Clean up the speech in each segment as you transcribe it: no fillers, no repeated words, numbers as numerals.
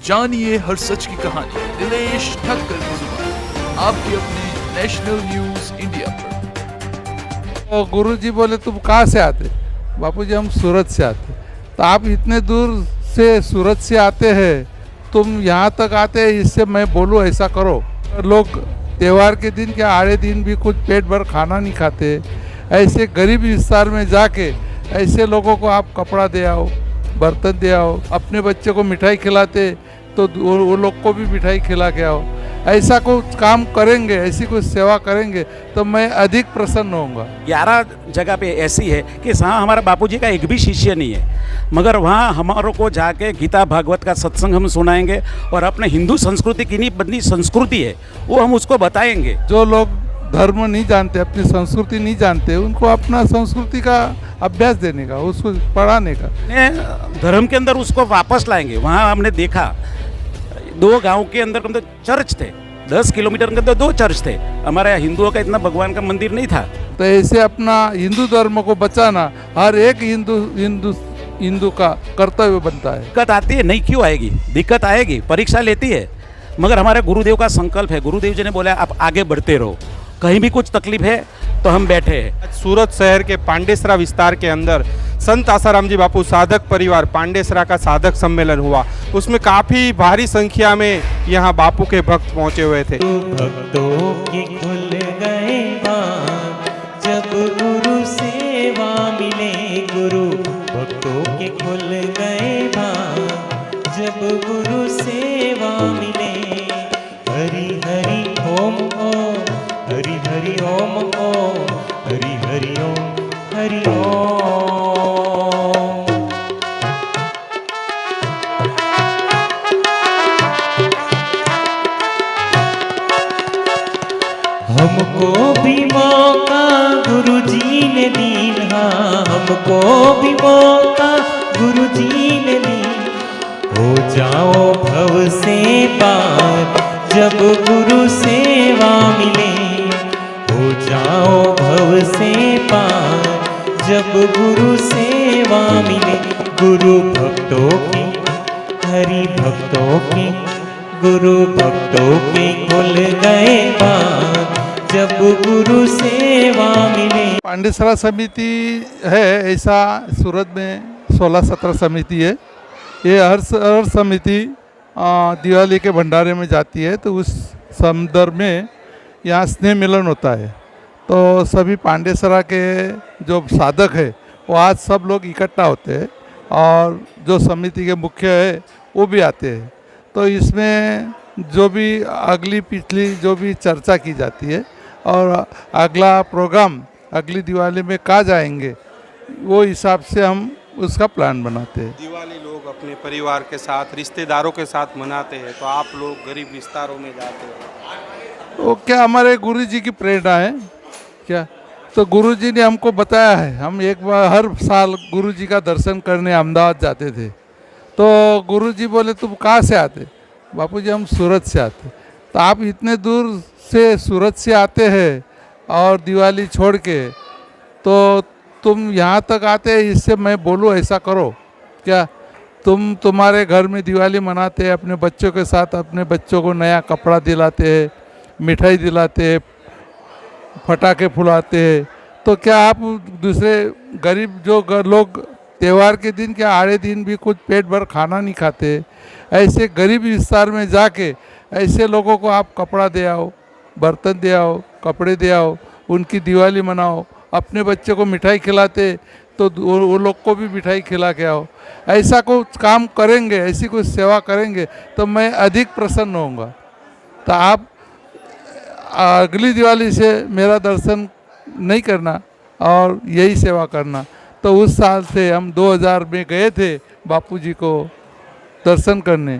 जानिए हर सच की कहानी दिनेश ठक्कर की जुबान आपके अपने नेशनल न्यूज इंडिया पर। तो गुरु जी बोले तुम कहाँ से आते? बापू जी हम सूरत से आते। तो आप इतने दूर से सूरत से आते हैं, तुम यहाँ तक आते हैं, इससे मैं बोलूँ ऐसा करो। लोग त्यौहार के दिन क्या आड़े दिन भी कुछ पेट भर खाना नहीं खाते। ऐसे गरीब विस्तार में जाके ऐसे लोगों को आप कपड़ा दे आओ, बर्तन दे आओ, अपने बच्चे को मिठाई खिलाते तो वो लोग को भी मिठाई खिला के आओ। ऐसा कुछ काम करेंगे, ऐसी कुछ सेवा करेंगे तो मैं अधिक प्रसन्न होऊंगा। 11 जगह पे ऐसी है कि जहाँ हमारा बापूजी का एक भी शिष्य नहीं है, मगर वहाँ हमारों को जाके गीता भागवत का सत्संग हम सुनाएंगे और अपने हिंदू संस्कृति की नहीं बदली संस्कृति है वो हम उसको बताएंगे। जो लोग धर्म नहीं जानते, अपनी संस्कृति नहीं जानते, उनको अपना संस्कृति का अभ्यास देने का, उसको पढ़ाने का, धर्म के अंदर उसको वापस लाएंगे। वहाँ हमने देखा 2 गांव के अंदर तो चर्च थे, 10 किलोमीटर के अंदर 2 चर्च थे। हमारे हिंदुओं का इतना भगवान का मंदिर नहीं था। तो ऐसे अपना हिंदू धर्म को बचाना हर एक हिंदू का कर्तव्य बनता है। दिक्कत आती है, नहीं क्यों आएगी? दिक्कत आएगी, परीक्षा लेती है, मगर हमारे गुरुदेव का संकल्प है। गुरुदेव जी ने बोला आप आगे बढ़ते रहो, कहीं भी कुछ तकलीफ है तो हम बैठे हैं। सूरत शहर के पांडेसरा विस्तार के अंदर संत आसाराम जी बापू साधक परिवार पांडेसरा का साधक सम्मेलन हुआ। उसमें काफ़ी भारी संख्या में यहाँ बापू के भक्त पहुँचे हुए थे। भक्तों की खुल गए बाग जब गुरु सेवा मिले, गुरु भक्तों के खुल गए बाग जब गुरु सेवा मिले। हरि हरि ओम ओम, हरि हरि ओम ओम, हरि हरि ओम, हरि ओम। हमको भी मौका गुरु जी ने दीन, हाँ हमको भी मौका गुरु जी ने दीन। हो जाओ भव से पार जब गुरु सेवा मिले, हो जाओ भव से पार जब गुरु सेवा मिले। गुरु भक्तों की, हरि भक्तों की, गुरु भक्तों के खुल गए बाग जब गुरु सेवा मिले। पांडेसरा समिति है, ऐसा सूरत में 16-17 समिति है। ये हर समिति दिवाली के भंडारे में जाती है, तो उस संदर्भ में यहाँ स्नेह मिलन होता है। तो सभी पांडेसरा के जो साधक है वो आज सब लोग इकट्ठा होते हैं और जो समिति के मुख्य है वो भी आते हैं। तो इसमें जो भी अगली पिछली जो भी चर्चा की जाती है और अगला प्रोग्राम अगली दिवाली में कहाँ जाएंगे वो हिसाब से हम उसका प्लान बनाते हैं। दिवाली लोग अपने परिवार के साथ, रिश्तेदारों के साथ मनाते हैं, तो आप लोग गरीब विस्तारों में जाते हैं। वो क्या हमारे गुरु जी की प्रेरणा है क्या? तो गुरु जी ने हमको बताया है, हम एक बार हर साल गुरु जी का दर्शन करने अहमदाबाद जाते थे। तो गुरु जी बोले तुम कहाँ से आते? बापू जी हम सूरत से आते। तो आप इतने दूर से सूरत से आते हैं और दिवाली छोड़ के, तो तुम यहाँ तक आते हैं, इससे मैं बोलूँ ऐसा करो क्या? तुम्हारे घर में दिवाली मनाते हैं, अपने बच्चों के साथ अपने बच्चों को नया कपड़ा दिलाते हैं, मिठाई दिलाते हैं, पटाखे फुलाते हैं। तो क्या आप दूसरे गरीब जो लोग त्यौहार के दिन क्या आड़े दिन भी कुछ पेट भर खाना नहीं खाते, ऐसे गरीब विस्तार में जाके ऐसे लोगों को आप कपड़ा दे आओ, बर्तन दे आओ, कपड़े दे आओ, उनकी दिवाली मनाओ, अपने बच्चे को मिठाई खिलाते तो वो लोग को भी मिठाई खिला के आओ। ऐसा कुछ काम करेंगे, ऐसी कुछ सेवा करेंगे तो मैं अधिक प्रसन्न होऊंगा। तो आप अगली दिवाली से मेरा दर्शन नहीं करना और यही सेवा करना। तो उस साल से हम 2000 में गए थे बापूजी को दर्शन करने,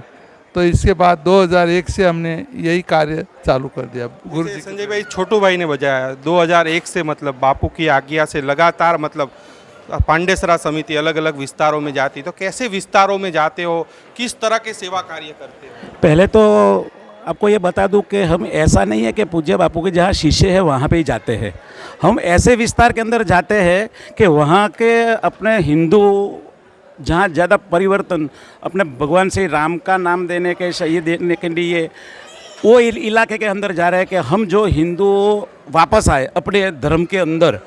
तो इसके बाद 2001 से हमने यही कार्य चालू कर दिया। गुरु जी संजय भाई छोटू भाई ने बजाया 2001 से, मतलब बापू की आज्ञा से लगातार, मतलब पांडेसरा समिति अलग अलग विस्तारों में जाती, तो कैसे विस्तारों में जाते हो, किस तरह के सेवा कार्य करते हो? पहले तो आपको ये बता दूं कि हम ऐसा नहीं है कि पूज्य बापू के जहाँ शिष्य है वहाँ पे ही जाते हैं। हम ऐसे विस्तार के अंदर जाते हैं कि वहाँ के अपने हिंदू जहाँ ज़्यादा परिवर्तन अपने भगवान श्री राम का नाम देने के शहीद देने के लिए वो इलाके के अंदर जा रहे हैं कि हम जो हिंदू वापस आए अपने धर्म के अंदर,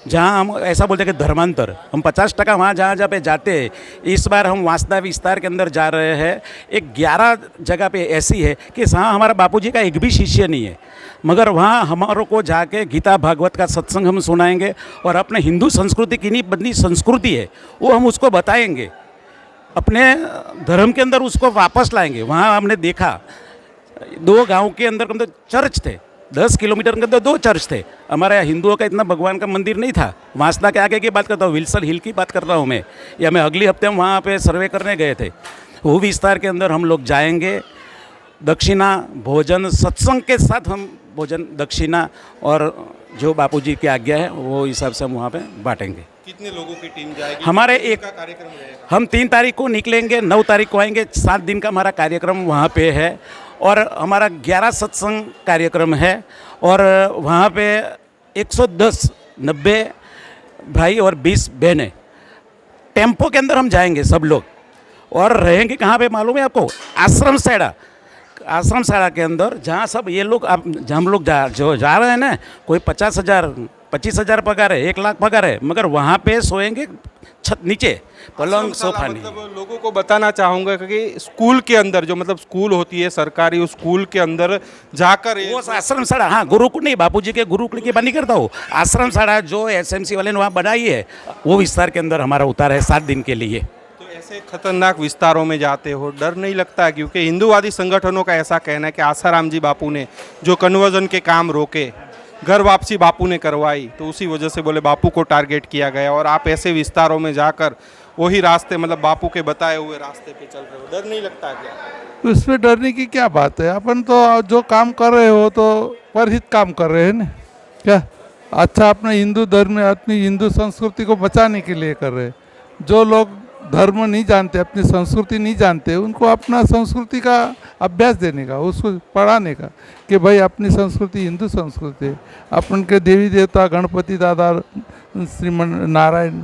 जहाँ हम ऐसा बोलते हैं कि धर्मांतर, हम 50% वहाँ जहाँ पे जाते हैं, इस बार हम वासदा विस्तार के अंदर जा रहे हैं। एक 11 जगह पे ऐसी है कि जहाँ हमारा बापूजी का एक भी शिष्य नहीं है, मगर वहाँ हमारों को जाके गीता भागवत का सत्संग हम सुनाएंगे और अपने हिंदू संस्कृति की नहीं बदली संस्कृति है वो हम उसको बताएंगे, अपने धर्म के अंदर उसको वापस लाएंगे। वहाँ हमने देखा 2 गांव के अंदर चर्च थे, 10 किलोमीटर के अंदर 2 चर्च थे। हमारे हिंदुओं का इतना भगवान का मंदिर नहीं था। वासदा के आगे की बात करता हूँ, विल्सन हिल की बात कर रहा हूँ मैं, या मैं अगले हफ्ते हम वहाँ पे सर्वे करने गए थे। वो विस्तार के अंदर हम लोग जाएंगे, दक्षिणा भोजन सत्संग के साथ हम भोजन दक्षिणा और जो बापूजी की आज्ञा है वो हिसाब से हम वहाँ पे बांटेंगे। कितने लोगों की टीम जाएगी? हमारे कितने एक का कार्यक्रम रहेगा? हम 3 तारीख को निकलेंगे, 9 तारीख को आएंगे। 7 दिन का हमारा कार्यक्रम वहाँ पे है और हमारा 11 सत्संग कार्यक्रम है और वहाँ पे 190 भाई और 20 बहनें टेम्पो के अंदर हम जाएंगे सब लोग। और रहेंगे कहाँ पे मालूम है आपको? आश्रम साड़ा के अंदर, जहाँ सब ये लोग हम लोग जा रहे हैं ना, कोई 50,000 25,000 पगार है, 1 लाख पगार है, मगर वहाँ पे सोएंगे छत नीचे, पलंग सोफा नहीं। मतलब लोगों को बताना चाहूँगा कि स्कूल के अंदर जो मतलब स्कूल होती है सरकारी, उस स्कूल के अंदर जाकर वो आश्रम साड़ा, हाँ गुरुकुल नहीं, बापूजी के गुरुकुल की बात नहीं करता हूँ, आश्रम साड़ा जो एसएमसी वाले ने वहाँ बनाई है वो विस्तार के अंदर हमारा उतार है 7 दिन के लिए। तो ऐसे खतरनाक विस्तारों में जाते हो, डर नहीं लगता? क्योंकि हिंदूवादी संगठनों का ऐसा कहना है कि आसाराम जी बापू ने जो कन्वर्जन के काम रोके, घर वापसी बापू ने करवाई, तो उसी वजह से बोले बापू को टारगेट किया गया और आप ऐसे विस्तारों में जाकर वही रास्ते मतलब बापू के बताए हुए रास्ते पे चल रहे हो, डर नहीं लगता क्या? तो इसमें डरने की क्या बात है? अपन तो जो काम कर रहे हो तो परहित काम कर रहे हैं ना, क्या अच्छा अपने हिंदू धर्म अपनी हिंदू संस्कृति को बचाने के लिए कर रहे हैं। जो लोग धर्म नहीं जानते, अपनी संस्कृति नहीं जानते, उनको अपना संस्कृति का अभ्यास देने का, उसको पढ़ाने का कि भाई अपनी संस्कृति हिंदू संस्कृति है। अपन के देवी देवता गणपति दादा, श्रीमन नारायण,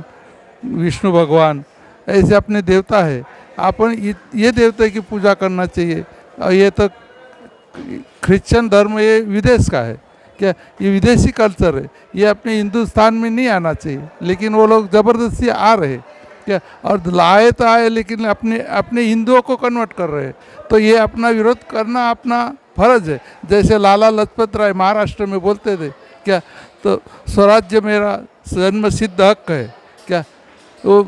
विष्णु भगवान ऐसे अपने देवता है। अपन ये देवता की पूजा करना चाहिए। और ये तो क्रिश्चियन धर्म ये विदेश का है, क्या ये विदेशी कल्चर है, ये अपने हिंदुस्तान में नहीं आना चाहिए, लेकिन वो लोग ज़बरदस्ती आ रहे क्या, और लाए तो आए लेकिन अपने हिंदुओं को कन्वर्ट कर रहे हैं। तो ये अपना विरोध करना अपना फर्ज है। जैसे लाला लाजपत राय महाराष्ट्र में बोलते थे क्या, तो स्वराज्य मेरा जन्म सिद्ध हक है, क्या तो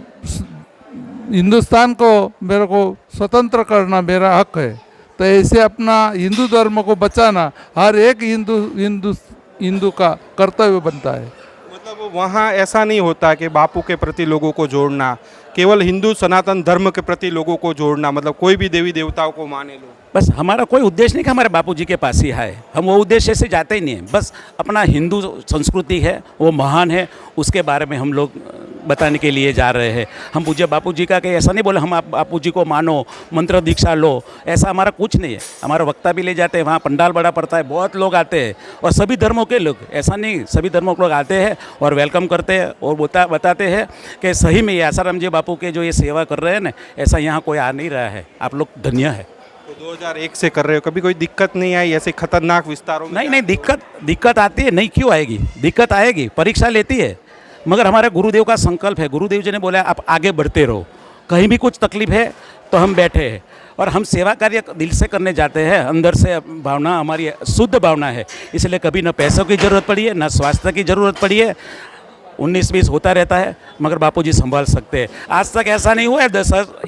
हिंदुस्तान को मेरे को स्वतंत्र करना मेरा हक है। तो ऐसे अपना हिंदू धर्म को बचाना हर एक हिंदू का कर्तव्य बनता है। मतलब वहाँ ऐसा नहीं होता कि बापू के प्रति लोगों को जोड़ना, केवल हिंदू सनातन धर्म के प्रति लोगों को जोड़ना, मतलब कोई भी देवी देवताओं को माने लो, बस हमारा कोई उद्देश्य नहीं कि हमारे बापूजी के पास ही है, हम वो उद्देश्य से जाते ही नहीं हैं। बस अपना हिंदू संस्कृति है वो महान है, उसके बारे में हम लोग बताने के लिए जा रहे हैं। हम पूज्य बापूजी का कहीं ऐसा नहीं बोले हम आप बापूजी को मानो, मंत्र दीक्षा लो, ऐसा हमारा कुछ नहीं है। हमारा वक्ता भी ले जाते हैं, वहाँ पंडाल बड़ा पड़ता है, बहुत लोग आते हैं और सभी धर्मों के लोग, ऐसा नहीं सभी धर्मों के लोग आते हैं और वेलकम करते हैं और बताते हैं कि सही में ये आसाराम जी बापू के जो ये सेवा कर रहे हैं ना, ऐसा यहाँ कोई आ नहीं रहा है, आप लोग धन्य है। तो 2001 से कर रहे हो, कभी कोई दिक्कत नहीं आई ऐसे खतरनाक विस्तारों में? नहीं, दिक्कत आती है, नहीं क्यों आएगी, दिक्कत आएगी, परीक्षा लेती है, मगर हमारे गुरुदेव का संकल्प है। गुरुदेव जी ने बोला आप आगे बढ़ते रहो, कहीं भी कुछ तकलीफ है तो हम बैठे हैं और हम सेवा कार्य दिल से करने जाते हैं, अंदर से भावना हमारी शुद्ध भावना है, इसलिए कभी ना पैसों की ज़रूरत पड़ी है ना स्वास्थ्य की ज़रूरत पड़ी है। 19-20 होता रहता है मगर बापूजी संभाल सकते हैं। आज तक ऐसा नहीं हुआ है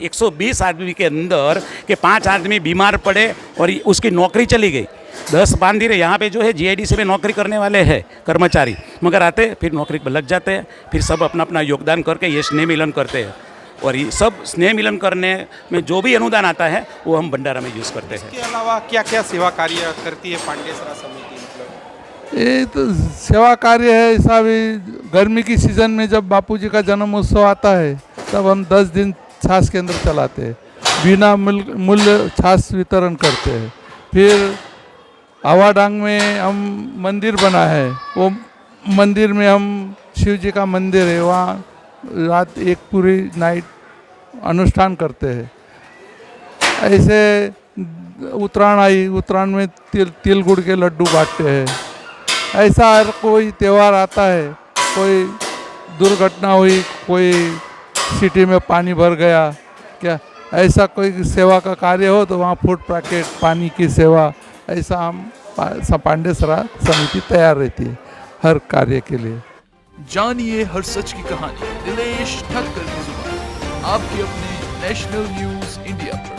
120 आदमी के अंदर कि 5 आदमी बीमार पड़े और उसकी नौकरी चली गई। 10 बांधी रहे यहाँ पे जो है जीआईडीसी में नौकरी करने वाले हैं कर्मचारी, मगर आते फिर नौकरी पर लग जाते हैं, फिर सब अपना अपना योगदान करके ये स्नेह मिलन करते हैं और ये सब स्नेह मिलन करने में जो भी अनुदान आता है वो हम भंडारा में यूज़ करते हैं। इसके अलावा क्या क्या सेवा कार्य करती है पांडेसरा समिति? ये तो सेवा कार्य है। ऐसा भी गर्मी की सीज़न में जब बापूजी का जन्म उत्सव आता है तब हम 10 दिन छाछ केंद्र चलाते हैं, बिना मूल्य छाछ वितरण करते हैं। फिर आवाडांग में हम मंदिर बना है, वो मंदिर में हम शिव जी का मंदिर है, वहाँ रात एक पूरी नाइट अनुष्ठान करते हैं। ऐसे उत्तरायण आई, उत्तरायण में तिल गुड़ के लड्डू बांटते हैं। ऐसा हर कोई त्यौहार आता है, कोई दुर्घटना हुई, कोई सिटी में पानी भर गया, क्या ऐसा कोई सेवा का कार्य हो तो वहाँ फूड पैकेट, पानी की सेवा, ऐसा हम पांडेसरा समिति तैयार रहती है हर कार्य के लिए। जानिए हर सच की कहानी दिनेश ठक्कर की जुबान, आपके अपने नेशनल न्यूज इंडिया पर।